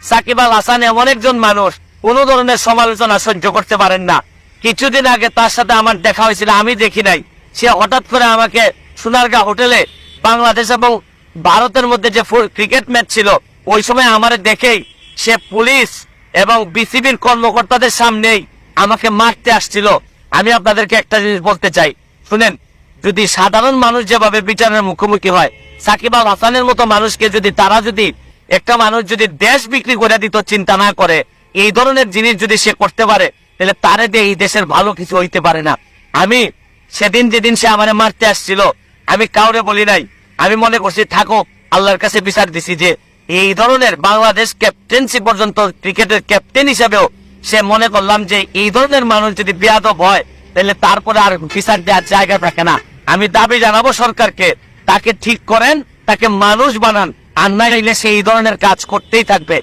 সাকিব আল হাসান এমন একজন মানুষ কোন ধরনের সমালোচনা সহ্য করতে পারেন না। কিছুদিন আগে তার সাথে আমার দেখা হয়েছিল, আমি দেখি নাই। সে হঠাৎ করে আমাকে সোনারগাঁ হোটেলে বাংলাদেশ এবং ভারতের মধ্যে যে ক্রিকেট ম্যাচ ছিল ওই সময় আমার দেখেই সে পুলিশ এবং বিসিবির কর্মকর্তাদের সামনেই আমাকে মারতে আসছিল। আমি আপনাদেরকে একটা জিনিস বলতে চাই, শুনেন, যদি সাধারণ মানুষ যেভাবে বিচারের মুখোমুখি হয়, সাকিব আল হাসানের মতো মানুষকে যদি একটা মানুষ যদি দেশ বিক্রি করে দিত চিন্তা না করে, এই ধরনের জিনিস যদি সে করতে পারে, তাহলে তারে দিয়ে এই দেশের ভালো কিছু হইতে পারে না। আমি সেদিন যেদিন সে আমারে মারতে আসছিল, আমি কাউরে বলি নাই। আমি মনে করছি থাকো, আল্লাহর কাছে বিচার দিছি যে এই ধরনের বাংলাদেশ ক্যাপ্টেন্সি পর্যন্ত ক্রিকেটের ক্যাপ্টেন হিসেবেও সে মনে করলাম যে এই ধরনের মানুষ যদি বেয়াদব হয় তাহলে তারপরে আর বিচার দেওয়ার জায়গা থাকে না। আমি দাবি জানাবো সরকারকে, তাকে ঠিক করেন, তাকে মানুষ বানান, আর না হইলে সে এই ধরনের কাজ করতেই থাকবে।